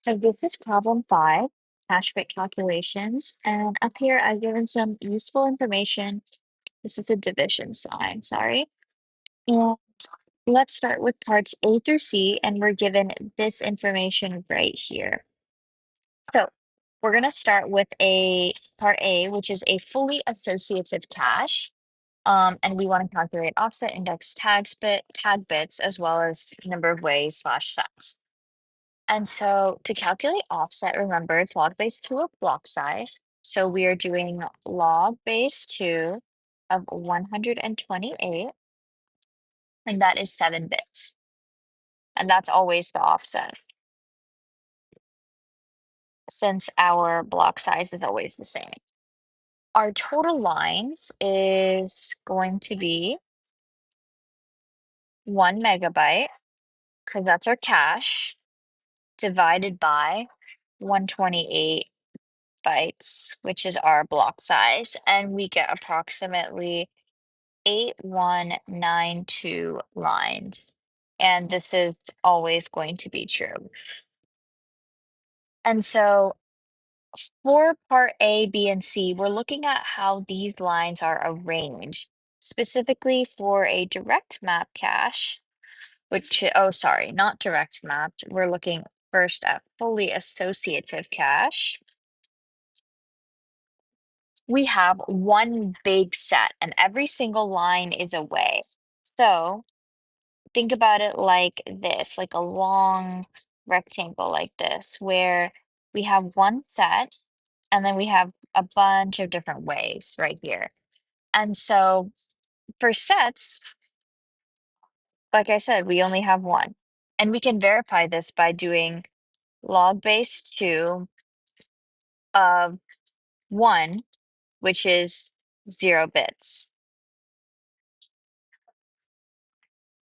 So this is problem 5, hash rate calculations. And up here, I've given some useful information. This is a division sign, sorry. And let's start with parts A through C, and we're given this information right here. So we're going to start with a part A, which is a fully associative cache. And we want to calculate offset index tag bits, as well as number of ways slash sets. And so to calculate offset, remember it's log base 2 of block size. So we are doing log base 2 of 128, and that is 7 bits. And that's always the offset, since our block size is always the same. Our total lines is going to be 1 megabyte, because that's our cache, divided by 128 bytes, which is our block size, and we get approximately 8192 lines. And this is always going to be true. And so for part A, B, and C, we're looking at how these lines are arranged. Specifically for a direct map cache, which, oh, sorry, not direct mapped. We're looking first at fully associative cache. We have one big set, and every single line is a way. So think about it like this, like a long rectangle like this, where we have one set, and then we have a bunch of different ways right here. And so for sets, like I said, we only have one. And we can verify this by doing log base 2 of 1, which is 0 bits.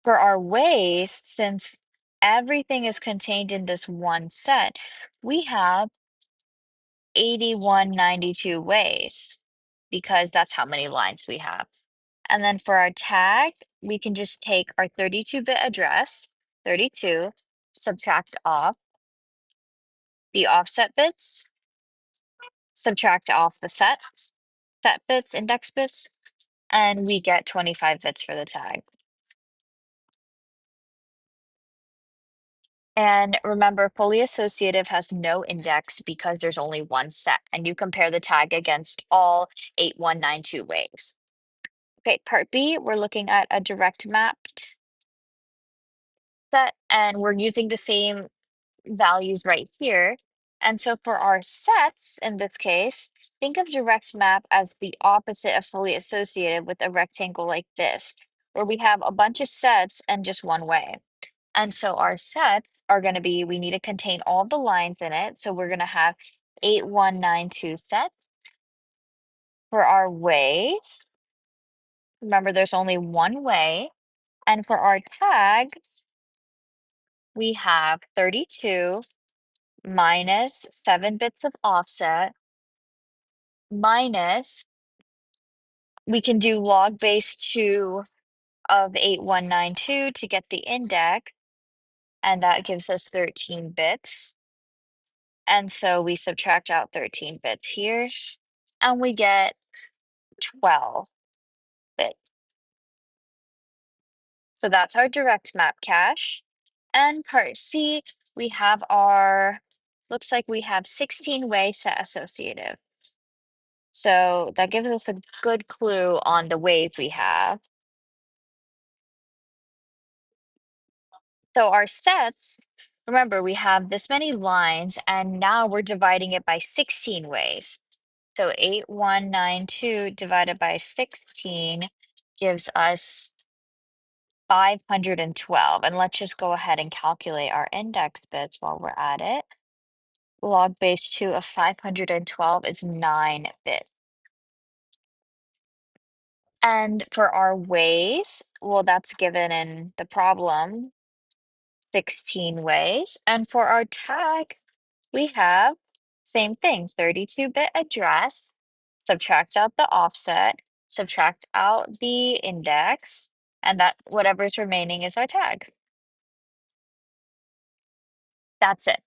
For our ways, since everything is contained in this one set, we have 8192 ways, because that's how many lines we have. And then for our tag, we can just take our 32-bit address, 32, subtract off the offset bits, subtract off the set bits, index bits, and we get 25 bits for the tag. And remember, fully associative has no index because there's only one set, and you compare the tag against all 8192 ways. Okay, part B, we're looking at a direct mapped set, and we're using the same values right here. And so for our sets, in this case, think of direct map as the opposite of fully associated, with a rectangle like this, where we have a bunch of sets and just one way. And so our sets are going to be, we need to contain all the lines in it. So we're going to have 8192 sets. For our ways, remember there's only one way. And for our tags, we have 32 minus 7 bits of offset minus, we can do log base 2 of 8192 to get the index, and that gives us 13 bits. And so we subtract out 13 bits here, and we get 12 bits. So that's our direct map cache. And part C, we have our, looks like we have 16 way set associative. So that gives us a good clue on the ways we have. So our sets, remember, we have this many lines, and now we're dividing it by 16 ways. So 8192 divided by 16 gives us 512. And let's just go ahead and calculate our index bits while we're at it. Log base 2 of 512 is 9 bits. And for our ways, well, that's given in the problem, 16 ways. And for our tag, we have same thing, 32-bit address, subtract out the offset, subtract out the index, and that whatever's remaining is our tag. That's it.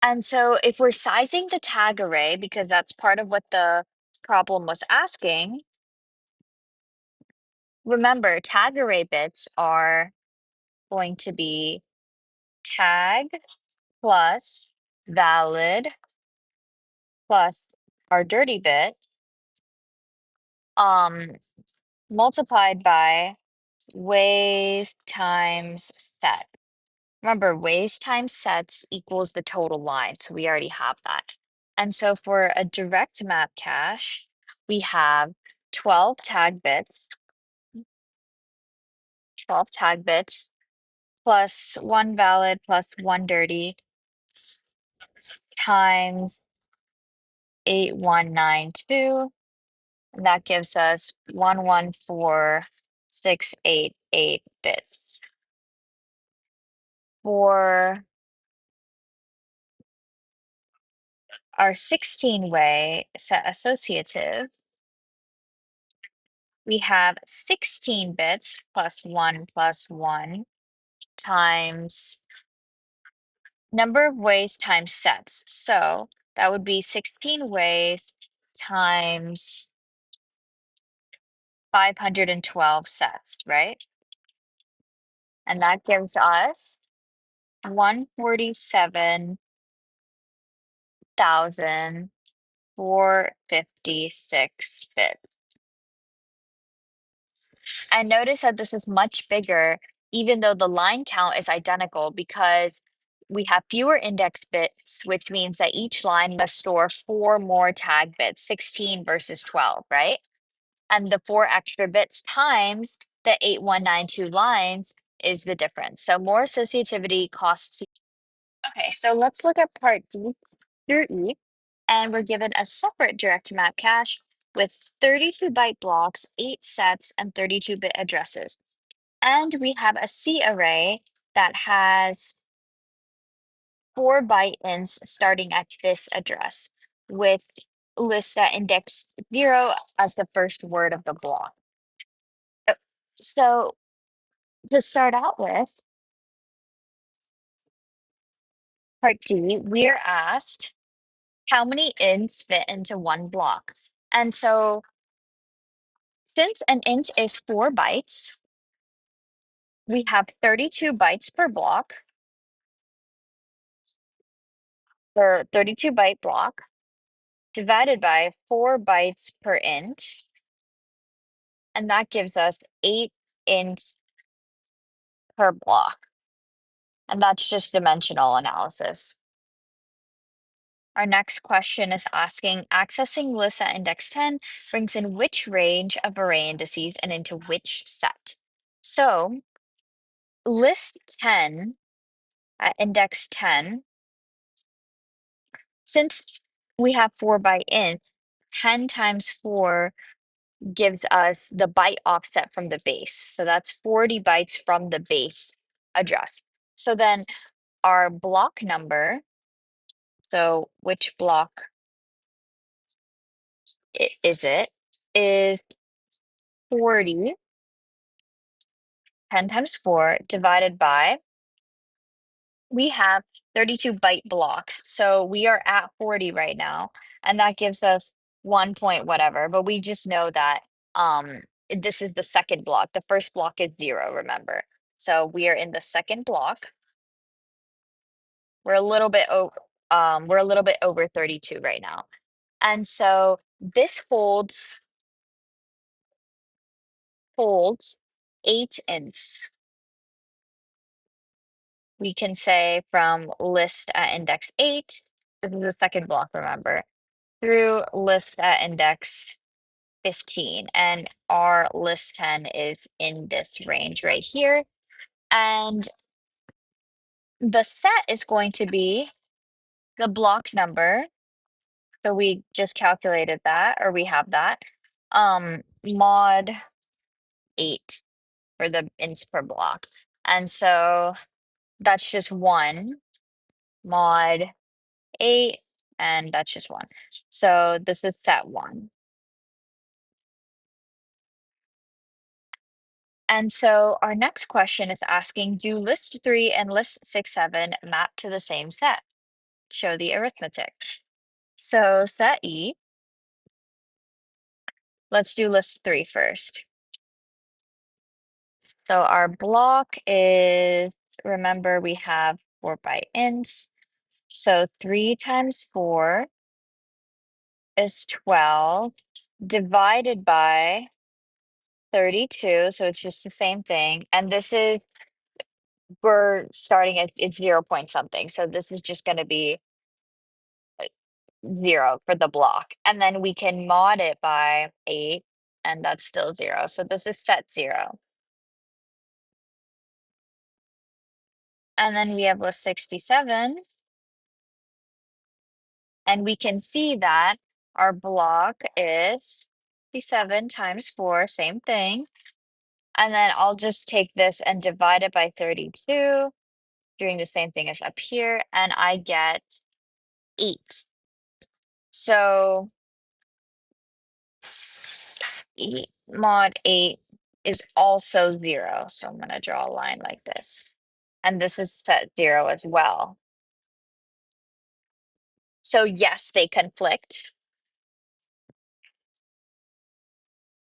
And so if we're sizing the tag array, because that's part of what the problem was asking, remember tag array bits are going to be tag plus valid plus our dirty bit um multiplied by ways times set. Remember, ways times sets equals the total line, so we already have that. And so for a direct map cache, we have 12 tag bits, 12 tag bits plus one valid plus one dirty times 8192. And that gives us 114688 bits. For our 16-way set associative, we have 16 bits plus 1 times number of ways times sets. So that would be 16 ways times 512 sets, right? And that gives us 147,456 bits. And notice that this is much bigger, even though the line count is identical, because we have fewer index bits, which means that each line must store four more tag bits, 16 versus 12, right? And the four extra bits times the 8192 lines is the difference. So more associativity costs. Okay, so let's look at part D through E, and we're given a separate direct map cache with 32 byte blocks, 8 sets, and 32-bit addresses. And we have a C array that has 4 byte ins starting at this address with list at index 0 as the first word of the block. Uh, So to start out with, part D, we're asked how many ins fit into one block. And so since an int is 4 bytes, we have 32 bytes per block, or 32 byte block, divided by 4 bytes per int, and that gives us 8 int per block. And that's just dimensional analysis. Our next question is asking, accessing lists at index 10 brings in which range of array indices and into which set? So list 10 at index 10, since we have 4 byte int, 10 times 4 gives us the byte offset from the base. So that's 40 bytes from the base address. So then our block number, so which block is it, is 40, 10 times 4 divided by, we have 32 byte blocks. So we are at 40 right now, and that gives us 1 point whatever, but we just know that this is the second block. The first block is 0, remember. So we are in the second block. We're a little bit over 32 right now. And so this holds 8 ints. We can say from list at index 8, this is the second block, remember, through list at index 15. And our list 10 is in this range right here. And the set is going to be the block number. So we just calculated that, or we have that. Mod 8 for the ins per block. And so that's just 1 mod 8, and that's just 1. So this is set 1. And so our next question is asking, do list 3 and list 6, 7 map to the same set? show the arithmetic. So set E, let's do list 3 first. So our block is, remember we have 4 by ints. So 3 times 4 is 12 divided by 32. So it's just the same thing. And this is, we're starting at it's 0 point something. So this is just going to be 0 for the block. And then we can mod it by 8 and that's still 0. So this is set 0. And then we have list 67. And we can see that our block is 67 times 4, same thing. And then I'll just take this and divide it by 32, doing the same thing as up here, and I get 8. So mod 8 is also 0. So I'm going to draw a line like this. And this is set 0 as well. So yes, they conflict.